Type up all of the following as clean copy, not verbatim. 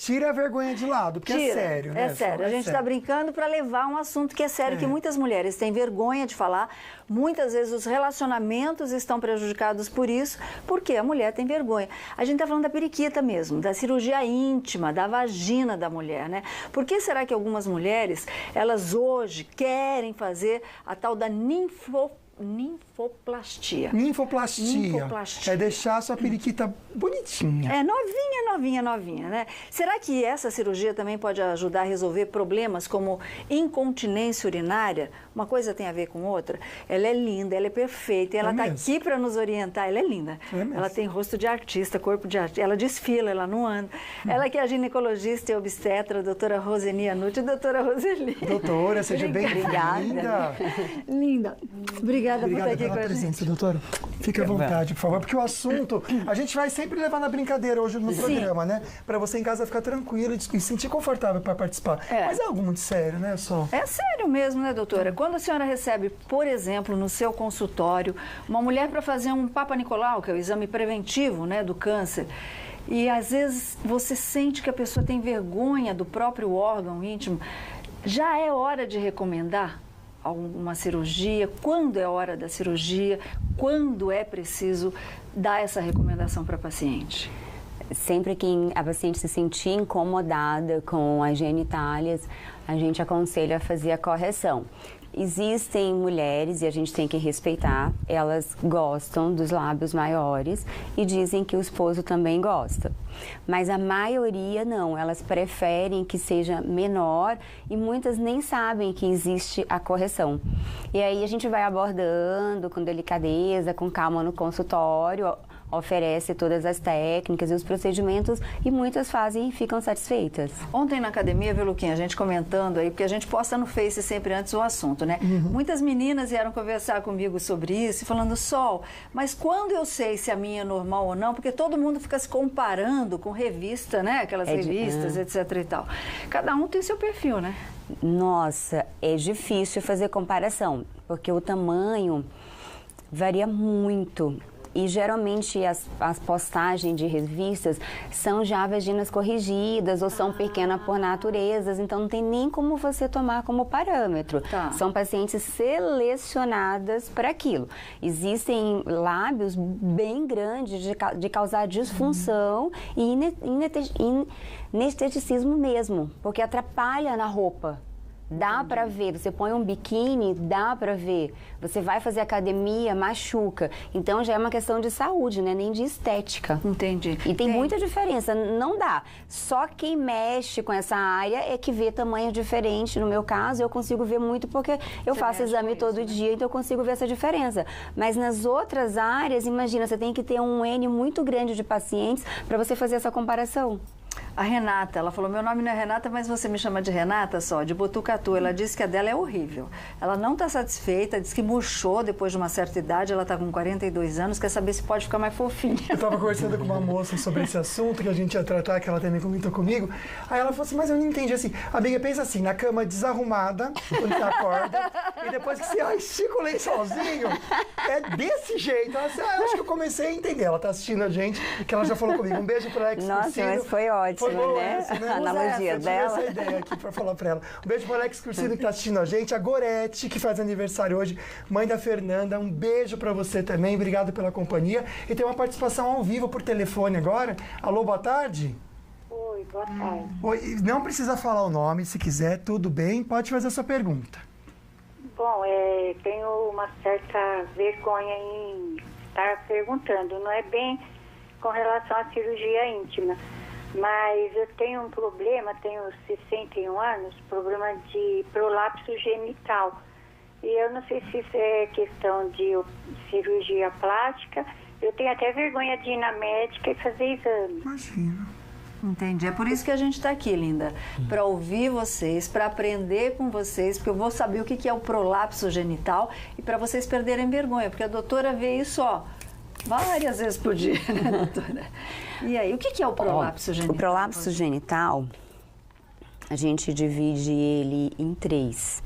tira a vergonha de lado, porque é sério, né? É sério. A gente está brincando para levar um assunto que é sério, que muitas mulheres têm vergonha de falar. Muitas vezes os relacionamentos estão prejudicados por isso, porque a mulher tem vergonha. A gente está falando da periquita mesmo, da cirurgia íntima, da vagina da mulher, né? Por que será que algumas mulheres, elas hoje querem fazer a tal da ninfoplastia? Ninfoplastia. É deixar a sua periquita bonitinha. É novinha, né? Será que essa cirurgia também pode ajudar a resolver problemas como incontinência urinária? Uma coisa tem a ver com outra? Ela é linda, ela é perfeita, ela está aqui para nos orientar, ela é linda. Ela tem rosto de artista, corpo de artista, ela desfila, ela não anda. Ela que é a ginecologista e obstetra, doutora Roseni Anucci. Doutora Roseli. Doutora, seja bem-vinda. Linda. Obrigada por estar aqui pela com a presença, doutora. Fique à vontade, por favor, porque o assunto, a gente vai sempre levar na brincadeira hoje no programa, né? Para você em casa ficar tranquila e se sentir confortável para participar. Mas é algo muito sério, né, Sol? É sério mesmo, né, doutora? Quando a senhora recebe, por exemplo, no seu consultório, uma mulher para fazer um Papa Nicolau, que é o exame preventivo, né, do câncer, e às vezes você sente que a pessoa tem vergonha do próprio órgão íntimo, já é hora de recomendar uma cirurgia? Quando é hora da cirurgia? Quando é preciso dar essa recomendação para a paciente? Sempre que a paciente se sentir incomodada com as genitálias, a gente aconselha a fazer a correção. Existem mulheres, e a gente tem que respeitar, elas gostam dos lábios maiores e dizem que o esposo também gosta. Mas a maioria não, elas preferem que seja menor e muitas nem sabem que existe a correção. E aí a gente vai abordando com delicadeza, com calma no consultório, oferece todas as técnicas e os procedimentos e muitas fazem e ficam satisfeitas. Ontem na academia, viu, Luquinha, a gente comentando aí, porque a gente posta no Face sempre antes o assunto, né? Muitas meninas vieram conversar comigo sobre isso, falando, Sol, mas quando eu sei se a minha é normal ou não? Porque todo mundo fica se comparando com revista, né? Aquelas revistas, etc e tal. Cada um tem seu perfil, né? Nossa, é difícil fazer comparação, porque o tamanho varia muito. E geralmente as postagens de revistas são já vaginas corrigidas ou são pequenas por natureza, então não tem nem como você tomar como parâmetro. São pacientes selecionadas para aquilo. Existem lábios bem grandes de causar disfunção e inesteticismo mesmo, porque atrapalha na roupa. Dá para ver, você põe um biquíni, dá para ver. Você vai fazer academia, machuca. Então já é uma questão de saúde, né? Nem de estética. Entendi. E tem muita diferença, não dá. Só quem mexe com essa área é que vê tamanho diferente. No meu caso, eu consigo ver muito porque eu faço exame todo dia, então eu consigo ver essa diferença. Mas nas outras áreas, imagina, você tem que ter um N muito grande de pacientes para você fazer essa comparação. A Renata, ela falou, meu nome não é Renata, mas você me chama de Renata só, de Botucatu. Ela disse que a dela é horrível. Ela não está satisfeita, diz que murchou depois de uma certa idade, ela está com 42 anos, quer saber se pode ficar mais fofinha. Eu estava conversando com uma moça sobre esse assunto que a gente ia tratar, que ela também comentou comigo. Aí ela falou assim, mas eu não entendi assim. Amiga, pensa assim, na cama desarrumada, quando você acorda, e depois que você estica o lençolzinho, é desse jeito. Ela disse, eu acho que eu comecei a entender. Ela está assistindo a gente, que ela já falou comigo. Um beijo para Alex Nossa, Cursino. mas foi ótimo. Foi boa né? essa, né? A analogia dela. Essa ideia aqui pra falar pra ela. Um beijo pro Alex Cursino que está assistindo a gente, a Gorete, que faz aniversário hoje, mãe da Fernanda. Um beijo pra você também, obrigado pela companhia. E tem uma participação ao vivo por telefone agora. Alô, boa tarde. Oi, boa tarde. Oi, não precisa falar o nome, se quiser, tudo bem, pode fazer a sua pergunta. Bom, tenho uma certa vergonha em estar perguntando, não é bem com relação à cirurgia íntima, mas eu tenho um problema, tenho 61 anos, problema de prolapso genital. E eu não sei se isso é questão de cirurgia plástica, eu tenho até vergonha de ir na médica e fazer exame. Imagina. Entendi. É por isso que a gente está aqui, linda. Para ouvir vocês, para aprender com vocês, porque eu vou saber o que é o prolapso genital e para vocês perderem vergonha, porque a doutora vê isso, ó, várias vezes por dia, né, doutora? E aí, o que é o prolapso genital? O prolapso genital, a gente divide ele em 3.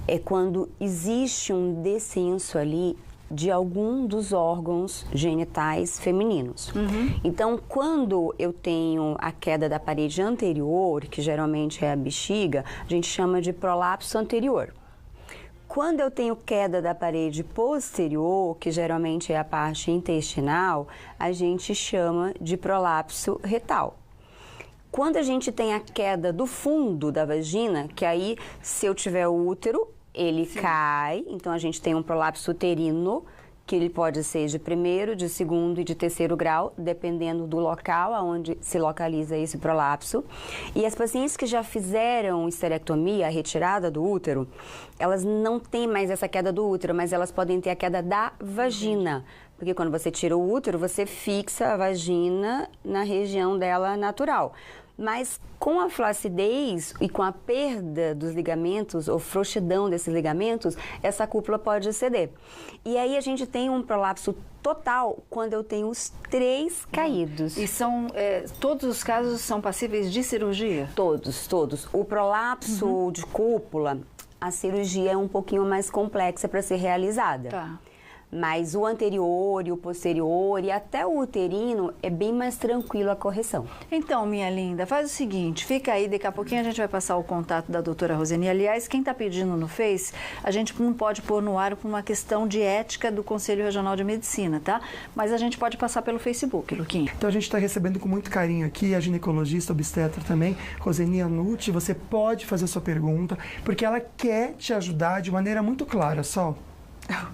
É quando existe um descenso ali de algum dos órgãos genitais femininos. Então, quando eu tenho a queda da parede anterior, que geralmente é a bexiga, a gente chama de prolapso anterior. Quando eu tenho queda da parede posterior, que geralmente é a parte intestinal, a gente chama de prolapso retal. Quando a gente tem a queda do fundo da vagina, que aí, se eu tiver o útero, ele cai, então a gente tem um prolapso uterino, que ele pode ser de primeiro, de segundo e de terceiro grau, dependendo do local onde se localiza esse prolapso. E as pacientes que já fizeram esterectomia, a retirada do útero, elas não têm mais essa queda do útero, mas elas podem ter a queda da vagina. Porque quando você tira o útero, você fixa a vagina na região dela natural. Mas com a flacidez e com a perda dos ligamentos, ou frouxidão desses ligamentos, essa cúpula pode ceder. E aí a gente tem um prolapso total quando eu tenho os 3 caídos. E são, todos os casos são passíveis de cirurgia? Todos, todos. O prolapso de cúpula, a cirurgia é um pouquinho mais complexa para ser realizada. Tá. Mas o anterior e o posterior e até o uterino é bem mais tranquilo a correção. Então, minha linda, faz o seguinte, fica aí, daqui a pouquinho a gente vai passar o contato da doutora Roseni. Aliás, quem está pedindo no Face, a gente não pode pôr no ar por uma questão de ética do Conselho Regional de Medicina, tá? Mas a gente pode passar pelo Facebook, Luquinha. Então a gente está recebendo com muito carinho aqui a ginecologista, obstetra também, Roseni Anucci. Você pode fazer a sua pergunta, porque ela quer te ajudar de maneira muito clara, só.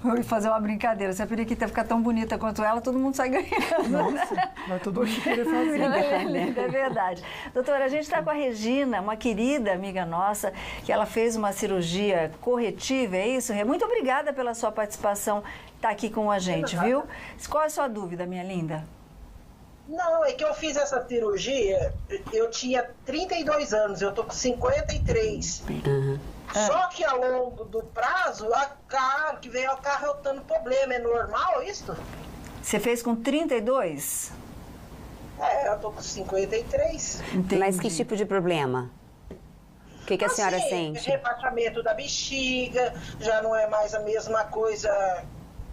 Eu ia fazer uma brincadeira. Se a periquita ficar tão bonita quanto ela, todo mundo sai ganhando. Nossa, vai todo mundo querer fazer. É verdade. Doutora, a gente está com a Regina, uma querida amiga nossa, que ela fez uma cirurgia corretiva, é isso? Muito obrigada pela sua participação, tá aqui com a gente, viu? Qual é a sua dúvida, minha linda? Não, é que eu fiz essa cirurgia, eu tinha 32 anos, eu tô com 53. Só que ao longo do prazo, claro que veio acarretando problema. É normal isso? Você fez com 32? Eu tô com 53. Entendi. Mas que tipo de problema? O que a senhora sente? Rebaixamento da bexiga, já não é mais a mesma coisa,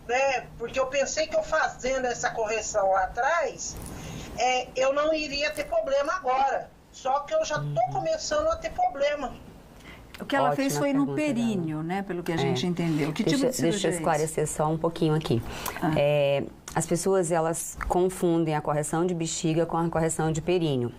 né? Porque eu pensei que eu fazendo essa correção lá atrás, eu não iria ter problema agora. Só que eu já tô começando a ter problema. O que ela fez foi no períneo, né? Pelo que a gente entendeu. Que tipo de cirurgia? Deixa eu esclarecer só um pouquinho aqui. As pessoas, elas confundem a correção de bexiga com a correção de períneo.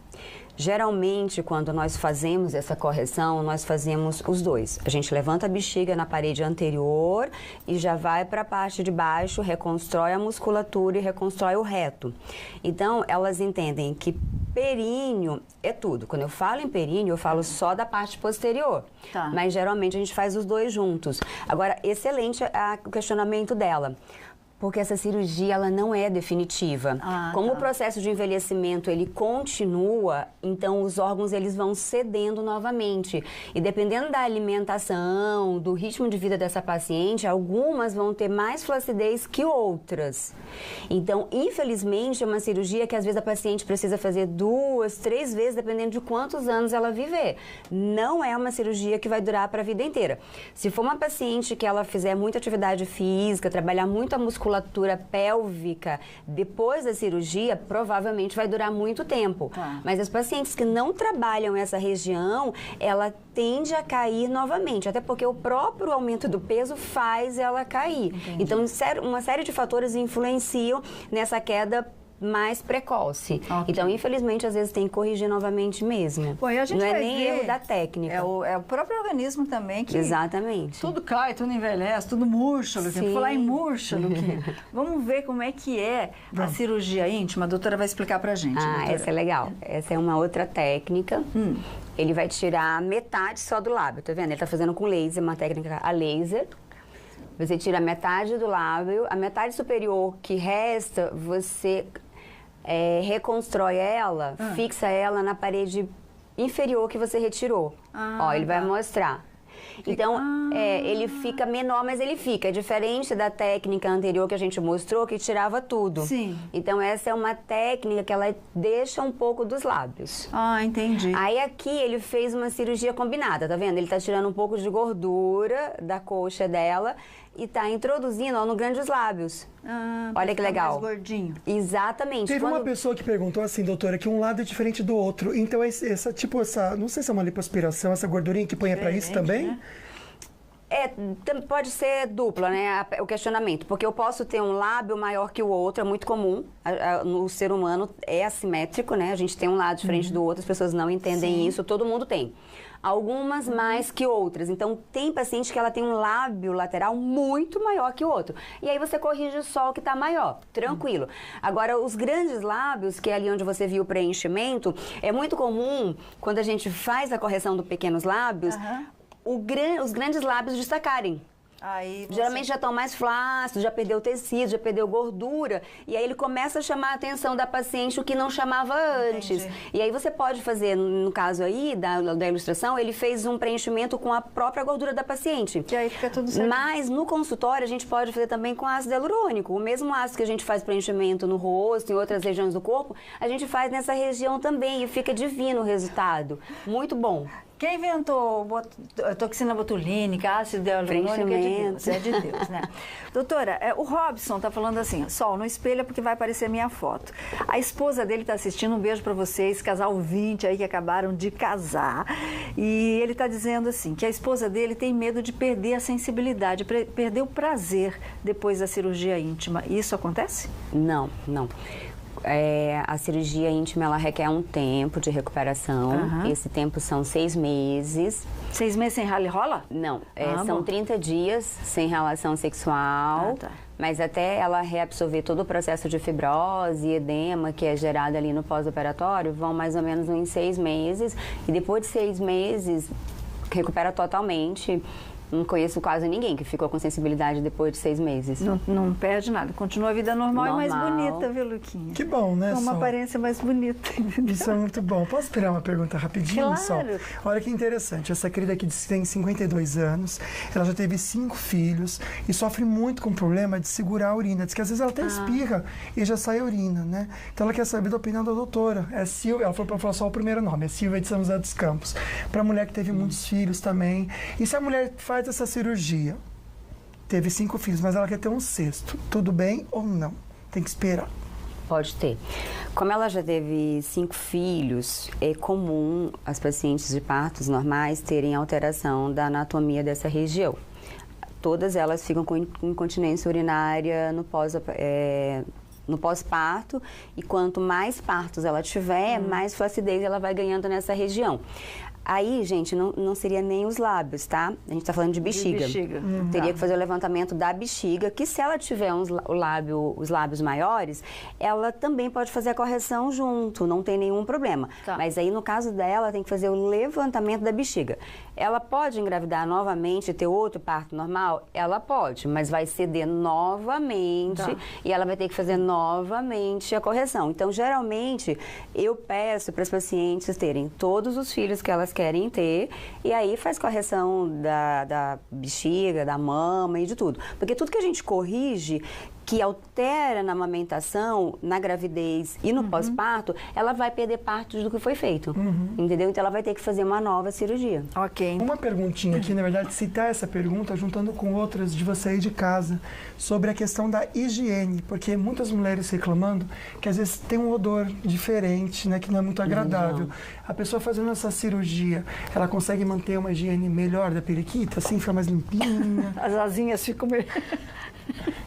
Geralmente, quando nós fazemos essa correção, nós fazemos os dois. A gente levanta a bexiga na parede anterior e já vai para a parte de baixo, reconstrói a musculatura e reconstrói o reto. Então, elas entendem que períneo é tudo. Quando eu falo em períneo, eu falo só da parte posterior. Tá. Mas, geralmente, a gente faz os dois juntos. Agora, excelente o questionamento dela. Porque essa cirurgia, ela não é definitiva. Como o processo de envelhecimento, ele continua, então os órgãos, eles vão cedendo novamente. E dependendo da alimentação, do ritmo de vida dessa paciente, algumas vão ter mais flacidez que outras. Então, infelizmente, é uma cirurgia que às vezes a paciente precisa fazer 2, 3 vezes, dependendo de quantos anos ela viver. Não é uma cirurgia que vai durar para a vida inteira. Se for uma paciente que ela fizer muita atividade física, trabalhar muito a musculatura pélvica, depois da cirurgia, provavelmente vai durar muito tempo. Mas as pacientes que não trabalham essa região, ela tende a cair novamente, até porque o próprio aumento do peso faz ela cair. Entendi. Então, uma série de fatores influenciam nessa queda mais precoce. Okay. Então, infelizmente, às vezes tem que corrigir novamente mesmo. Bom, e a gente não é vai nem ver, erro da técnica. É o próprio organismo também que... Exatamente. Tudo cai, tudo envelhece, tudo murcha, Luquinha. Vou falar em murcha, Luquinha. Vamos ver como é que é a cirurgia íntima. A doutora vai explicar pra gente. Doutora. Essa é legal. Essa é uma outra técnica. Ele vai tirar metade só do lábio, tá vendo? Ele tá fazendo com laser, uma técnica a laser. Você tira metade do lábio, a metade superior que resta, você reconstrói ela, fixa ela na parede inferior que você retirou. Ó, ele vai mostrar. Então, ele fica menor, mas ele fica. É diferente da técnica anterior que a gente mostrou, que tirava tudo. Sim. Então, essa é uma técnica que ela deixa um pouco dos lábios. Entendi. Aí, aqui, ele fez uma cirurgia combinada, tá vendo? Ele tá tirando um pouco de gordura da coxa dela e tá introduzindo ó, no grande dos lábios. Olha que legal. Mais gordinho. Exatamente. Teve uma pessoa que perguntou assim, doutora, que um lado é diferente do outro. Então, essa, não sei se é uma lipoaspiração, essa gordurinha que põe é pra isso também? Né? Pode ser dupla, né, o questionamento, porque eu posso ter um lábio maior que o outro, é muito comum, no ser humano é assimétrico, né, a gente tem um lado diferente do outro, as pessoas não entendem isso, todo mundo tem. Algumas mais que outras, então tem paciente que ela tem um lábio lateral muito maior que o outro, e aí você corrige só o que está maior, tranquilo. Agora, os grandes lábios, que é ali onde você viu o preenchimento, é muito comum, quando a gente faz a correção dos pequenos lábios, os grandes lábios destacarem. Aí você... Geralmente já estão mais flácidos, já perdeu tecido, já perdeu gordura. E aí ele começa a chamar a atenção da paciente, o que não chamava antes. Entendi. E aí você pode fazer, no caso aí da ilustração, ele fez um preenchimento com a própria gordura da paciente. Que aí fica tudo certo. Mas no consultório a gente pode fazer também com ácido hialurônico. O mesmo ácido que a gente faz preenchimento no rosto, em outras regiões do corpo, a gente faz nessa região também. E fica divino o resultado. Muito bom. Quem inventou toxina botulínica, ácido hialurônico é de Deus, né? Doutora, o Robson está falando assim, Sol, não espelha porque vai aparecer minha foto. A esposa dele está assistindo, um beijo para vocês, casal 20 aí que acabaram de casar. E ele está dizendo assim, que a esposa dele tem medo de perder a sensibilidade, perder o prazer depois da cirurgia íntima. Isso acontece? Não. A cirurgia íntima, ela requer um tempo de recuperação. Esse tempo são 6 meses. 6 meses sem rala e rola? Não, são 30 dias sem relação sexual. Tá. Mas até ela reabsorver todo o processo de fibrose e edema que é gerado ali no pós-operatório, vão mais ou menos uns 6 meses. E depois de 6 meses, recupera totalmente. Não conheço quase ninguém que ficou com sensibilidade depois de 6 meses. Não perde nada. Continua a vida normal e mais bonita, viu, Luquinha? Que bom, né, Com uma Sol? aparência mais bonita. Isso é muito bom. Posso esperar uma pergunta rapidinho, Claro. Sol? Olha que interessante. Essa querida aqui diz que tem 52 anos, ela já teve 5 filhos e sofre muito com o problema de segurar a urina. Diz que às vezes ela até espirra e já sai a urina, né? Então ela quer saber da opinião da doutora. É Silvia, ela falou para falar só o primeiro nome, é Silvia de São José dos Campos. Para mulher que teve muitos filhos também. E se a mulher faz essa cirurgia, teve 5 filhos, mas ela quer ter um 6º, tudo bem ou não? Tem que esperar. Pode ter. Como ela já teve 5 filhos, é comum as pacientes de partos normais terem alteração da anatomia dessa região. Todas elas ficam com incontinência urinária no pós-parto, e quanto mais partos ela tiver, mais flacidez ela vai ganhando nessa região. Aí, gente, não seria nem os lábios, tá? A gente tá falando de bexiga. Teria que fazer o levantamento da bexiga, que se ela tiver os lábios maiores, ela também pode fazer a correção junto, não tem nenhum problema. Tá. Mas aí, no caso dela, tem que fazer o levantamento da bexiga. Ela pode engravidar novamente e ter outro parto normal? Ela pode, mas vai ceder novamente e ela vai ter que fazer novamente a correção. Então, geralmente, eu peço para as pacientes terem todos os filhos que elas querem ter, e aí faz correção da bexiga, da mama e de tudo. Porque tudo que a gente corrige, que altera na amamentação, na gravidez e no pós-parto, ela vai perder parte do que foi feito, entendeu? Então ela vai ter que fazer uma nova cirurgia. Ok. Uma perguntinha aqui, na verdade, citar essa pergunta juntando com outras de você aí de casa, sobre a questão da higiene, porque muitas mulheres reclamando que às vezes tem um odor diferente, né, que não é muito agradável. A pessoa fazendo essa cirurgia, ela consegue manter uma higiene melhor da periquita, assim, fica mais limpinha? As asinhas ficam melhor.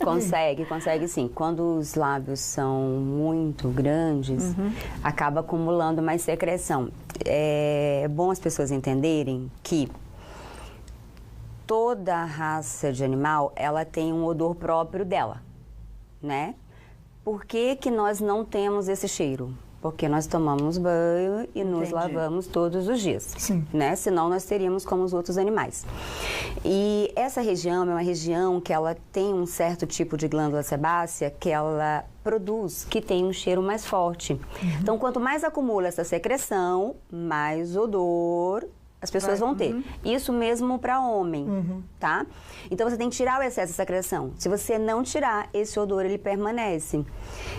Consegue sim. Quando os lábios são muito grandes, acaba acumulando mais secreção. É bom as pessoas entenderem que toda raça de animal, ela tem um odor próprio dela, né? Por que que nós não temos esse cheiro? Porque nós tomamos banho e nos lavamos todos os dias, né? Senão nós teríamos como os outros animais. E essa região é uma região que ela tem um certo tipo de glândula sebácea que ela produz, que tem um cheiro mais forte. Então, quanto mais acumula essa secreção, mais odor as pessoas vão ter. Isso mesmo para homem, tá? Então, você tem que tirar o excesso de secreção. Se você não tirar, esse odor, ele permanece.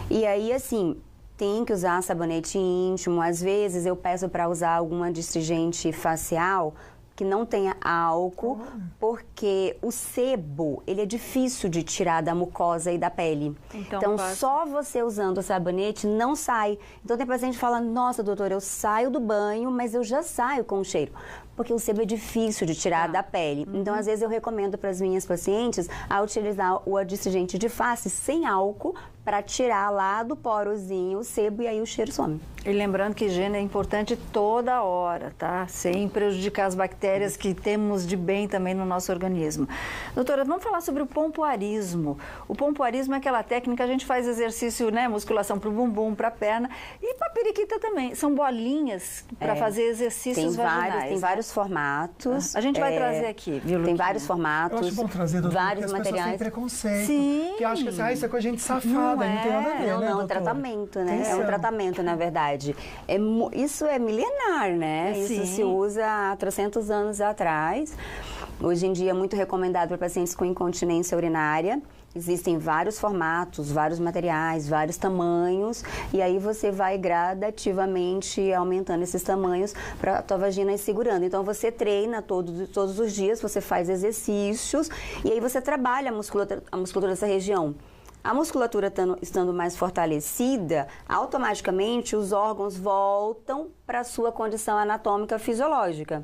E aí, assim, tem que usar sabonete íntimo. Às vezes, eu peço para usar alguma astringente facial que não tenha álcool, porque o sebo, ele é difícil de tirar da mucosa e da pele. Então só você usando o sabonete não sai. Então tem paciente que fala, nossa, doutora, eu saio do banho, mas eu já saio com o cheiro. Porque o sebo é difícil de tirar da pele. Então, às vezes, eu recomendo para as minhas pacientes a utilizar o adstringente de face sem álcool para tirar lá do porozinho o sebo e aí o cheiro some. E lembrando que higiene é importante toda hora, tá? Sem prejudicar as bactérias que temos de bem também no nosso organismo. Doutora, vamos falar sobre o pompoarismo. O pompoarismo é aquela técnica, a gente faz exercício, né? Musculação para o bumbum, para a perna e para a periquita também. São bolinhas para fazer exercícios vaginais. Tem vários formatos. A gente vai trazer aqui, viu, Luquinha? Tem vários formatos. Eu acho bom trazer, doutora, vários porque as materiais. pessoas têm preconceito. Sim. Que acham que isso é coisa de gente safada, não tem nada a ver, Não, é doutora? tratamento, né? Atenção. É um tratamento, na verdade. Isso é milenar, né? Sim. Isso se usa há 300 anos atrás. Hoje em dia é muito recomendado para pacientes com incontinência urinária. Existem vários formatos, vários materiais, vários tamanhos, e aí você vai gradativamente aumentando esses tamanhos para a tua vagina ir segurando. Então você treina todos os dias, você faz exercícios e aí você trabalha a musculatura dessa região. A musculatura estando mais fortalecida, automaticamente os órgãos voltam para a sua condição anatômica fisiológica.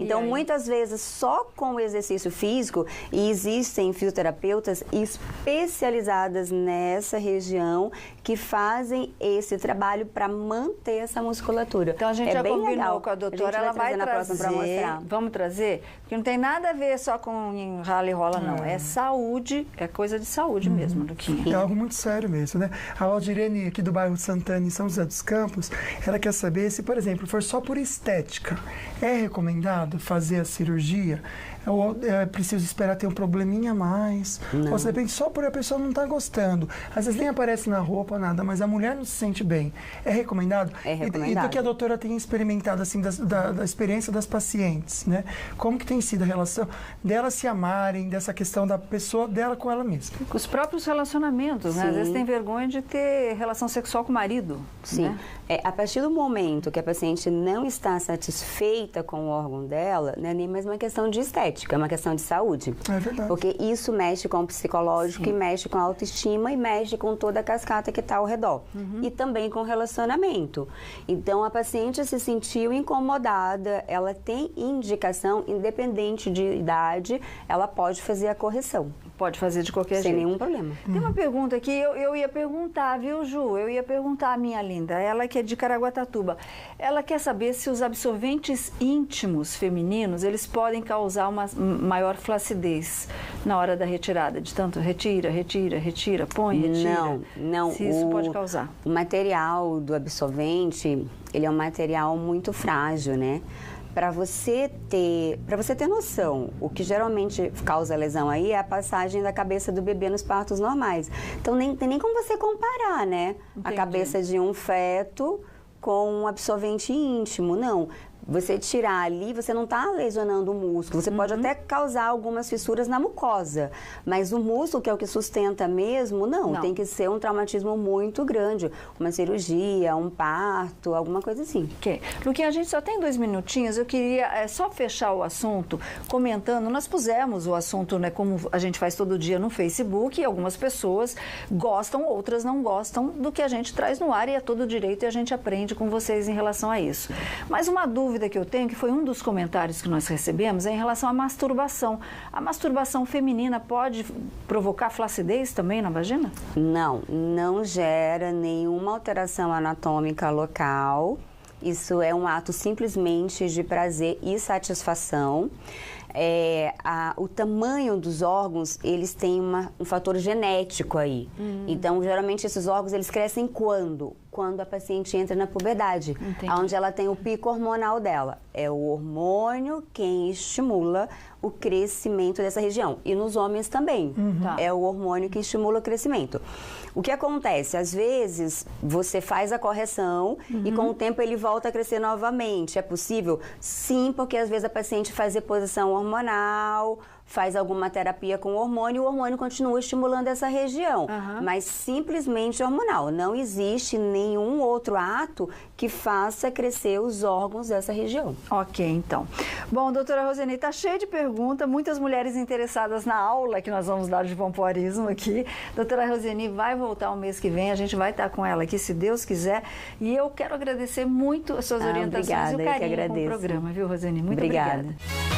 Então, muitas vezes, só com o exercício físico, e existem fisioterapeutas especializadas nessa região que fazem esse trabalho para manter essa musculatura. Então, a gente já combinou legal. com a doutora, ela vai na trazer, próxima para mostrar. Vamos trazer? Porque não tem nada a ver só com rala e rola, não. É saúde, é coisa de saúde mesmo, Luquinha. É algo muito sério mesmo, né? A Aldirene, aqui do bairro Santana, em São José dos Campos, ela quer saber se, por exemplo, for só por estética, é recomendado fazer a cirurgia? Ou é preciso esperar ter um probleminha a mais? Não. Ou, de repente, só por a pessoa não estar gostando. Às vezes nem aparece na roupa, nada, mas a mulher não se sente bem. É recomendado? É recomendado. E do que a doutora tem experimentado, assim, da experiência das pacientes, né? Como que tem sido a relação delas se amarem, dessa questão da pessoa dela com ela mesma? Os próprios relacionamentos, né? Às vezes tem vergonha de ter relação sexual com o marido. Sim. Né? A partir do momento que a paciente não está satisfeita com o órgão dela, não é nem mais uma questão de estética, é uma questão de saúde. É verdade. Porque isso mexe com o psicológico e mexe com a autoestima e mexe com toda a cascata que está ao redor. E também com o relacionamento. Então, a paciente se sentiu incomodada, ela tem indicação, independente de idade, ela pode fazer a correção. Pode fazer de qualquer jeito. Sem nenhum problema. Tem uma pergunta aqui, eu ia perguntar, viu, Ju? Eu ia perguntar a minha linda, ela que é de Caraguatatuba. Ela quer saber se os absorventes íntimos femininos, eles podem causar uma maior flacidez na hora da retirada, de tanto retira, põe, retira. Não. Se isso pode causar. O material do absorvente, ele é um material muito frágil, né? Para você ter noção, o que geralmente causa lesão aí é a passagem da cabeça do bebê nos partos normais. Então, nem tem nem como você comparar, né? Entendi. A cabeça de um feto com um absorvente íntimo, não. Você tirar ali, você não está lesionando o músculo. Você pode até causar algumas fissuras na mucosa, mas o músculo, que é o que sustenta mesmo, não. Tem que ser um traumatismo muito grande. Uma cirurgia, um parto, alguma coisa assim. Ok. Luquinha, a gente só tem 2 minutinhos. Eu queria só fechar o assunto comentando. Nós pusemos o assunto, né, como a gente faz todo dia no Facebook, e algumas pessoas gostam, outras não gostam do que a gente traz no ar, e é todo direito, e a gente aprende com vocês em relação a isso. Mas uma dúvida que eu tenho, que foi um dos comentários que nós recebemos, é em relação à masturbação. A masturbação feminina pode provocar flacidez também na vagina? Não gera nenhuma alteração anatômica local. Isso é um ato simplesmente de prazer e satisfação. O tamanho dos órgãos, eles têm um fator genético aí. Então, geralmente, esses órgãos, eles crescem quando? Quando a paciente entra na puberdade, onde ela tem o pico hormonal dela. É o hormônio quem estimula o crescimento dessa região. E nos homens também. É o hormônio que estimula o crescimento. O que acontece? Às vezes, você faz a correção e com o tempo ele volta a crescer novamente. É possível? Sim, porque às vezes a paciente faz reposição hormonal, faz alguma terapia com hormônio, o hormônio continua estimulando essa região, Aham. mas simplesmente hormonal. Não existe nenhum outro ato que faça crescer os órgãos dessa região. Ok, então. Bom, doutora Roseni, está cheio de perguntas, muitas mulheres interessadas na aula que nós vamos dar de pompoarismo aqui. Doutora Roseni vai voltar o mês que vem, a gente vai estar com ela aqui, se Deus quiser. E eu quero agradecer muito as suas orientações obrigada, e o eu que carinho com o agradeço. programa, viu, Roseni? Muito Obrigada. obrigada.